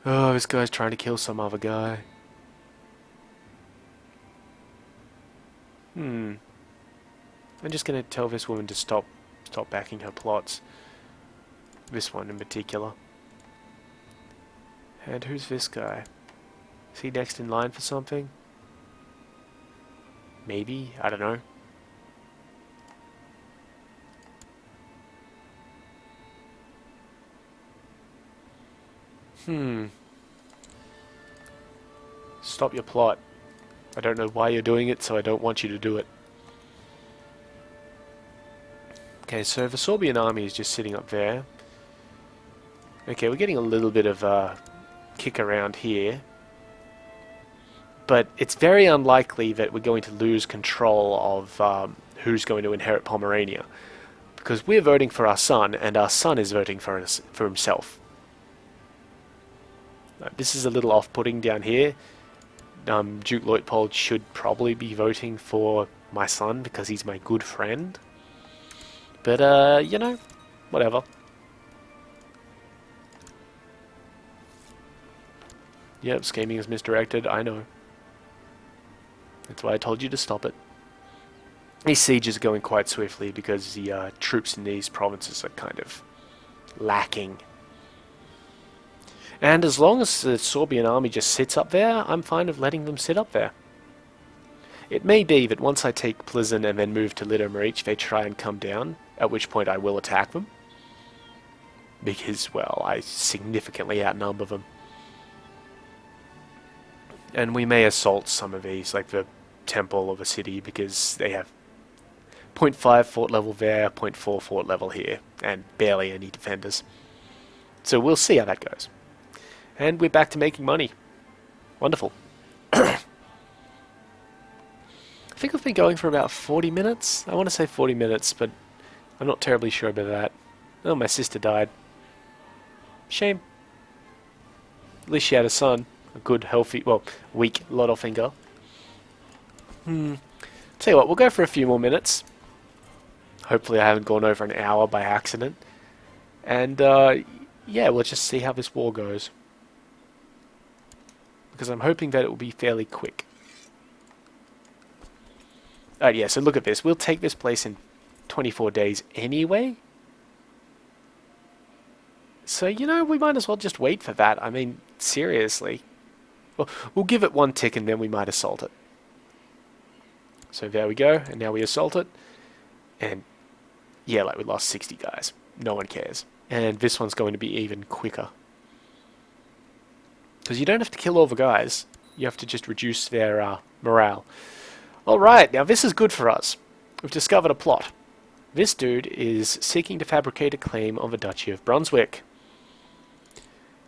Oh, this guy's trying to kill some other guy. I'm just gonna tell this woman to stop backing her plots. This one in particular. And who's this guy? Is he next in line for something? Maybe? I don't know. Stop your plot. I don't know why you're doing it, so I don't want you to do it. Okay, so the Sorbian army is just sitting up there. Okay, we're getting a little bit of a kick around here. But it's very unlikely that we're going to lose control of who's going to inherit Pomerania. Because we're voting for our son, and our son is voting for himself. This is a little off-putting down here. Duke Leutpold should probably be voting for my son because he's my good friend. But, you know, whatever. Yep, scheming is misdirected, I know. That's why I told you to stop it. These sieges are going quite swiftly because the troops in these provinces are kind of lacking. And as long as the Sorbian army just sits up there, I'm fine with letting them sit up there. It may be that once I take Plzeň and then move to Lidomeric, they try and come down, at which point I will attack them. Because, well, I significantly outnumber them. And we may assault some of these, like the temple of a city, because they have 0.5 fort level there, 0.4 fort level here, and barely any defenders. So we'll see how that goes. And we're back to making money. Wonderful. I think I've been going for about 40 minutes. I want to say 40 minutes, but I'm not terribly sure about that. Oh, my sister died. Shame. At least she had a son. A good, healthy, well, weak Lodolfinger. Tell you what, we'll go for a few more minutes. Hopefully I haven't gone over an hour by accident. And, yeah, we'll just see how this war goes. Because I'm hoping that it will be fairly quick. Yeah, so look at this. We'll take this place in 24 days anyway. So, you know, we might as well just wait for that. I mean, seriously. Well, we'll give it one tick and then we might assault it. So there we go. And now we assault it. And, yeah, like we lost 60 guys. No one cares. And this one's going to be even quicker. Because you don't have to kill all the guys. You have to just reduce their morale. Alright, now this is good for us. We've discovered a plot. This dude is seeking to fabricate a claim on the Duchy of Brunswick.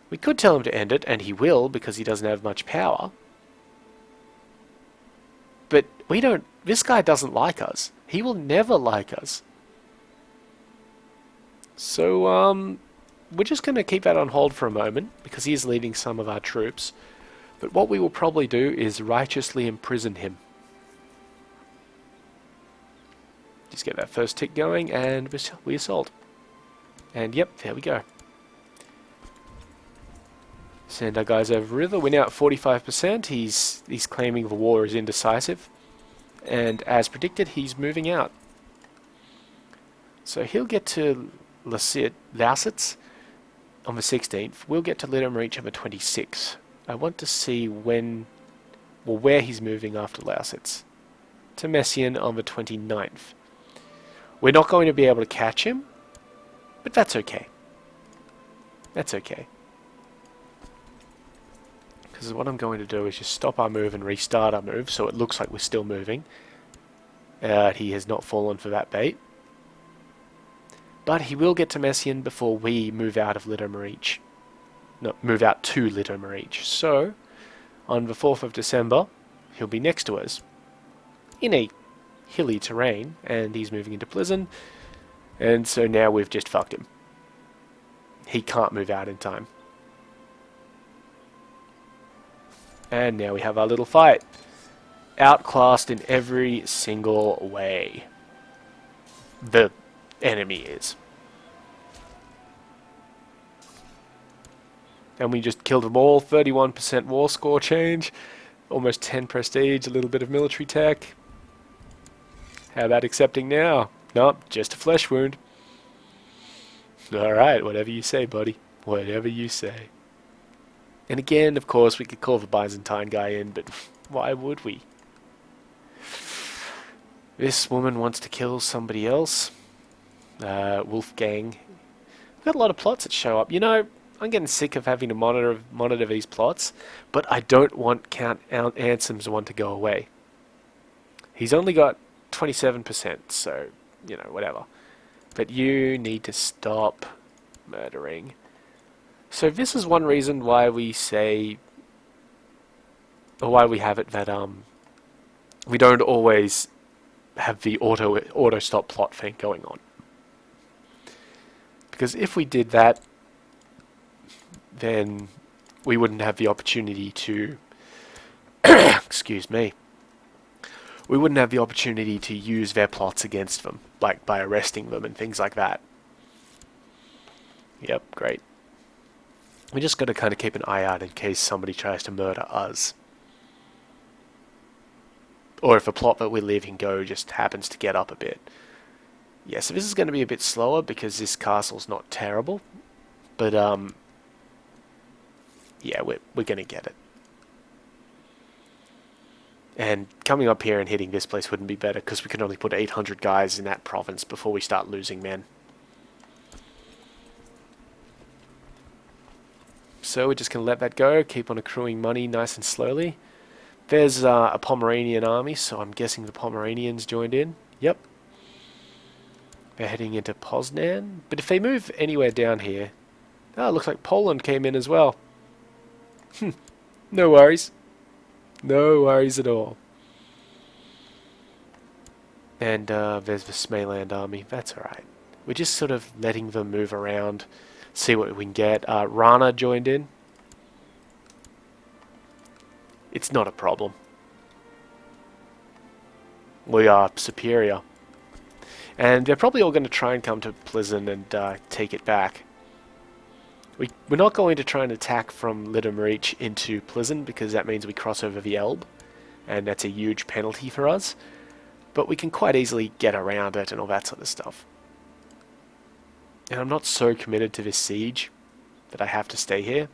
We could tell him to end it, and he will, because he doesn't have much power. But we don't... This guy doesn't like us. He will never like us. So, we're just going to keep that on hold for a moment, because he is leading some of our troops. But what we will probably do is righteously imprison him. Just get that first tick going, and we assault. And yep, there we go. Send our guys over river. We're now at 45%. He's claiming the war is indecisive. And as predicted, he's moving out. So he'll get to Lausitz on the 16th. We'll get to Lidomeric on the 26th. I want to see when, well, where he's moving after Lausitz. To Messian on the 29th. We're not going to be able to catch him, but that's okay. That's okay. Because what I'm going to do is just stop our move and restart our move, so it looks like we're still moving. He has not fallen for that bait. But he will get to Messian before we move out of Lidomeric. no, move out to Litomeric. So, on the 4th of December, he'll be next to us in a hilly terrain, and he's moving into Pleasant, and so now we've just fucked him. He can't move out in time. And now we have our little fight. Outclassed in every single way. The enemy is. And we just killed them all. 31% war score change. Almost 10 prestige, a little bit of military tech. How about accepting now? Nope, just a flesh wound. Alright, whatever you say, buddy. Whatever you say. And again, of course, we could call the Byzantine guy in, but why would we? This woman wants to kill somebody else. Wolfgang. We've got a lot of plots that show up. You know, I'm getting sick of having to monitor these plots, but I don't want Count Ansem's one to go away. He's only got 27%, so, you know, whatever. But you need to stop murdering. So this is one reason why we say, or why we have it that we don't always have the auto stop plot thing going on. Because if we did that, then we wouldn't have the opportunity to excuse me. We wouldn't have the opportunity to use their plots against them, like by arresting them and things like that. Yep, great. We just got to kind of keep an eye out in case somebody tries to murder us. Or if a plot that we're leaving go just happens to get up a bit. Yeah, so this is going to be a bit slower because this castle's not terrible. But, yeah, we're going to get it. And coming up here and hitting this place wouldn't be better because we can only put 800 guys in that province before we start losing men. So we're just going to let that go, keep on accruing money nice and slowly. There's a Pomeranian army, so I'm guessing the Pomeranians joined in. Yep. They're heading into Poznan. But if they move anywhere down here... Oh, it looks like Poland came in as well. No worries. No worries at all. And there's the Smaland army. That's alright. We're just sort of letting them move around, see what we can get. Rana joined in. It's not a problem. We are superior. And they're probably all going to try and come to Pleasant and take it back. We're not going to try and attack from Litomeric into Pleasant because that means we cross over the Elbe. And that's a huge penalty for us. But we can quite easily get around it and all that sort of stuff. And I'm not so committed to this siege that I have to stay here.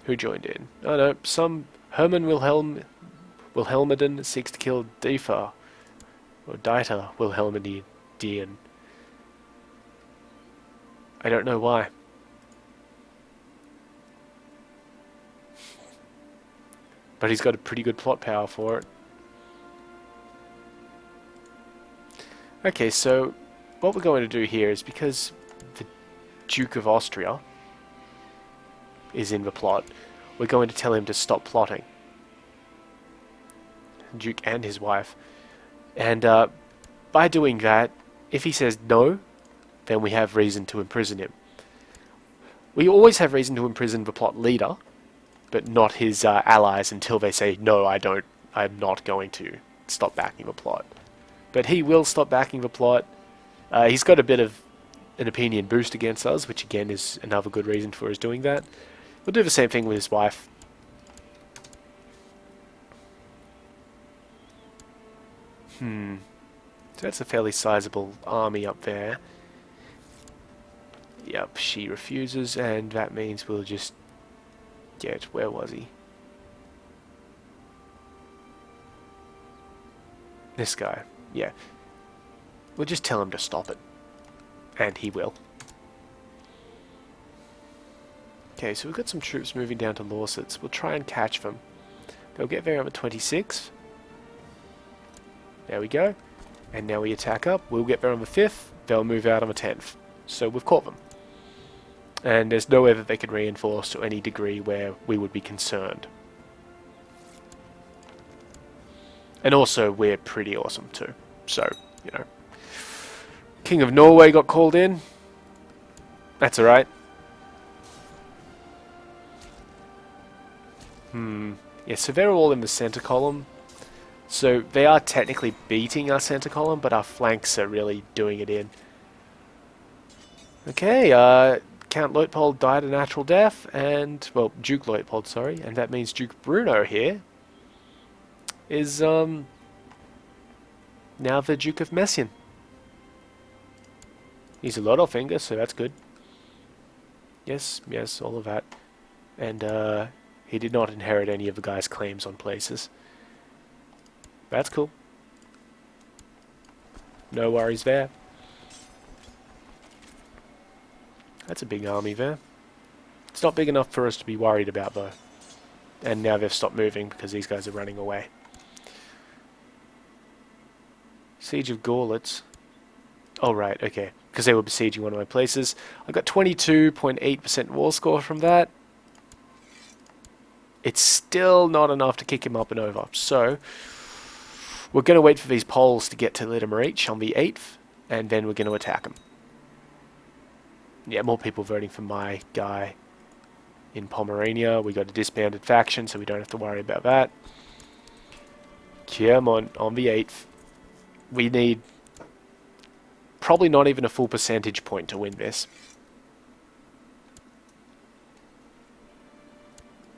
Who joined in? Oh no, some Hermann Wilhelmiden seeks to kill Dieter. Or Dieter Wilhelmiden. I don't know why. But he's got a pretty good plot power for it. Okay, so what we're going to do here is because the Duke of Austria is in the plot, we're going to tell him to stop plotting. Duke and his wife. And by doing that, if he says no, then we have reason to imprison him. We always have reason to imprison the plot leader, but not his allies until they say, no, I'm not going to stop backing the plot. But he will stop backing the plot. He's got a bit of an opinion boost against us, which again is another good reason for us doing that. We'll do the same thing with his wife. So that's a fairly sizable army up there. Yep, she refuses, and that means we'll just get... Where was he? This guy. Yeah. We'll just tell him to stop it. And he will. Okay, so we've got some troops moving down to Lausitz. We'll try and catch them. They'll get there on the 26th. There we go. And now we attack up. We'll get there on the 5th. they'll move out on the 10th. So we've caught them. And there's no way that they could reinforce to any degree where we would be concerned. And also, we're pretty awesome too. So, you know. King of Norway got called in. That's alright. Yeah, so they're all in the center column. So they are technically beating our center column, but our flanks are really doing it in. Okay, Count Leutpold died a natural death, and, well, Duke Leutpold, sorry, and that means Duke Bruno here is, now the Duke of Messian. He's a Littlefinger, so that's good. Yes, yes, all of that. And, he did not inherit any of the guy's claims on places. That's cool. No worries there. That's a big army there. It's not big enough for us to be worried about, though. And now they've stopped moving because these guys are running away. Siege of Gorlitz. Oh, right, okay. Because they were besieging one of my places. I got 22.8% war score from that. It's still not enough to kick him up and over. So, we're going to wait for these Poles to get to Litomeric on the 8th, and then we're going to attack them. Yeah, more people voting for my guy in Pomerania. We got a disbanded faction, so we don't have to worry about that. Come on the 8th. We need probably not even a full percentage point to win this.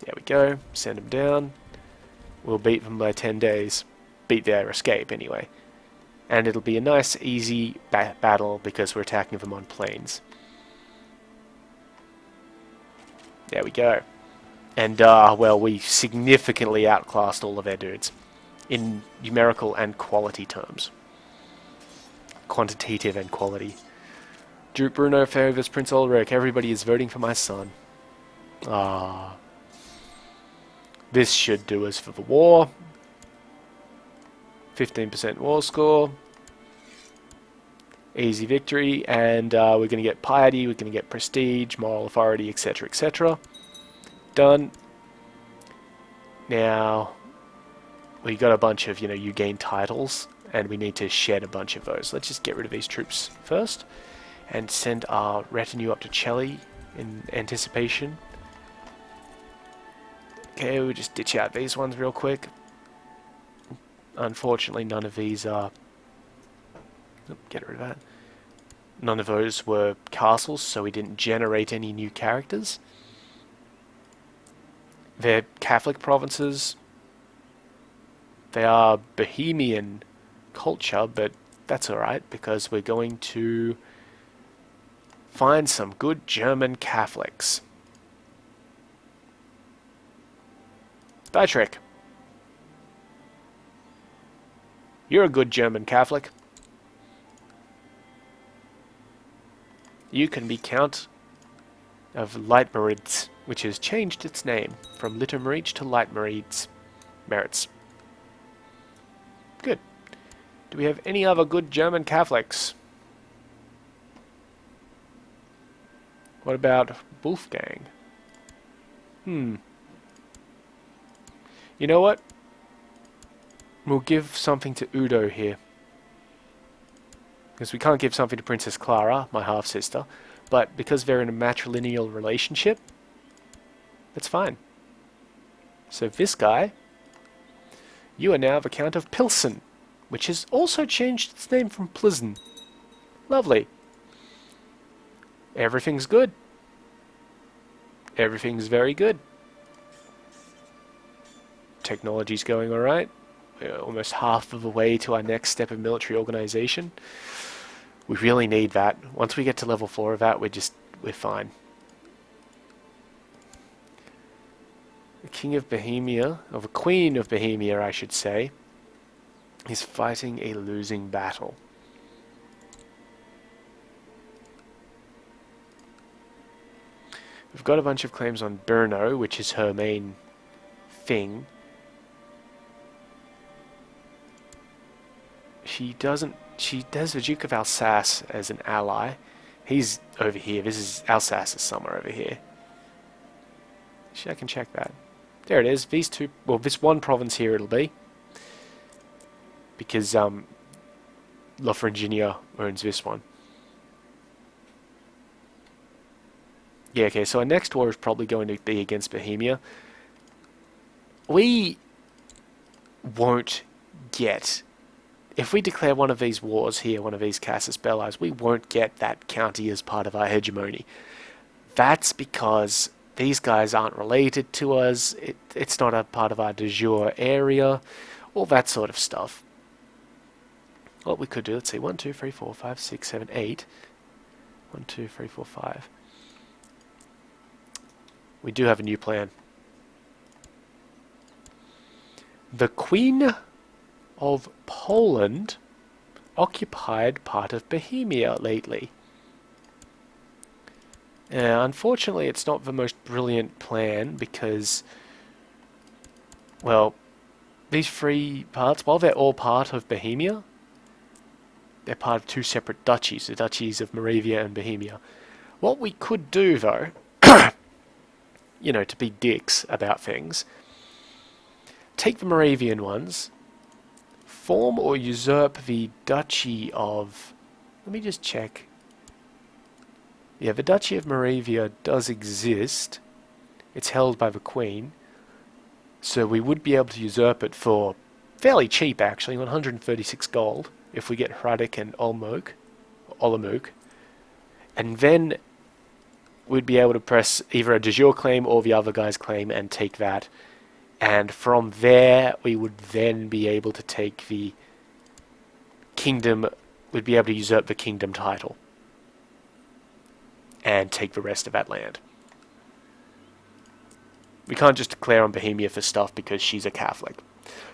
There we go. Send them down. We'll beat them by 10 days. Beat their escape, anyway. And it'll be a nice, easy battle because we're attacking them on plains. There we go. And, well, we significantly outclassed all of their dudes. In numerical and quality terms. Quantitative and quality. Duke Bruno favors Prince Ulrich. Everybody is voting for my son. Ah. This should do us for the war. 15% war score. Easy victory. And we're going to get piety, we're going to get prestige, moral authority, etc., etc. Done. Now, we got a bunch of, you gain titles, and we need to shed a bunch of those. Let's just get rid of these troops first, and send our retinue up to Cheli in anticipation. Okay, we'll just ditch out these ones real quick. Unfortunately, none of these are... Get rid of that. None of those were castles, so we didn't generate any new characters. They're Catholic provinces. They are Bohemian culture, but that's alright, because we're going to find some good German Catholics. Dietrich. You're a good German Catholic. You can be Count of Leitmeritz, which has changed its name from Litomeric to Leitmeritz. Merits. Good. Do we have any other good German Catholics? What about Wolfgang? You know what? We'll give something to Udo here. Because we can't give something to Princess Clara, my half-sister. But because they're in a matrilineal relationship, that's fine. So this guy, you are now the Count of Pilsen, which has also changed its name from Plzen. Lovely. Everything's good. Everything's very good. Technology's going alright. We're almost half of the way to our next step of military organization. We really need that. Once we get to level 4 of that, we're fine. The King of Bohemia, or the Queen of Bohemia, I should say, is fighting a losing battle. We've got a bunch of claims on Brno, which is her main thing. there's the Duke of Alsace as an ally. He's over here. This is Alsace is somewhere over here. Actually, I can check that. There it is. These two, well, this one province here it'll be, because Lotharingia owns this one. Yeah, okay, so our next war is probably going to be against Bohemia. We won't get, if we declare one of these wars here, one of these casus bellis, we won't get that county as part of our hegemony. That's because these guys aren't related to us, it's not a part of our de jure area, all that sort of stuff. What we could do, let's see, 1, 2, 3, 4, 5, 6, 7, 8. 1, 2, 3, 4, 5. We do have a new plan. The Queen of Poland occupied part of Bohemia lately. Unfortunately, it's not the most brilliant plan because, well, these three parts, while they're all part of Bohemia, they're part of two separate duchies, the duchies of Moravia and Bohemia. What we could do, though, you know, to be dicks about things, take the Moravian ones, form or usurp the Duchy of... Let me just check. Yeah, the Duchy of Moravia does exist. It's held by the Queen. So we would be able to usurp it for fairly cheap, actually, 136 gold, if we get Rhetoric and Olomouc. And then we'd be able to press either a de jure claim or the other guy's claim and take that. And from there, we would then be able to take the kingdom, we'd be able to usurp the kingdom title and take the rest of that land. We can't just declare on Bohemia for stuff because she's a Catholic.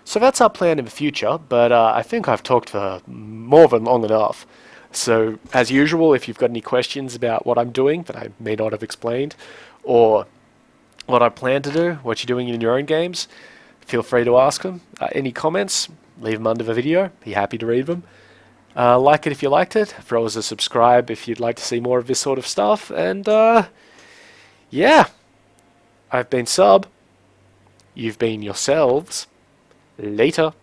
So that's our plan in the future, but I think I've talked for more than long enough. So, as usual, if you've got any questions about what I'm doing that I may not have explained, or what I plan to do, what you're doing in your own games, feel free to ask them. Any comments, leave them under the video. Be happy to read them. Like it if you liked it. Throw us a subscribe if you'd like to see more of this sort of stuff. And, yeah. I've been Sub. You've been yourselves. Later.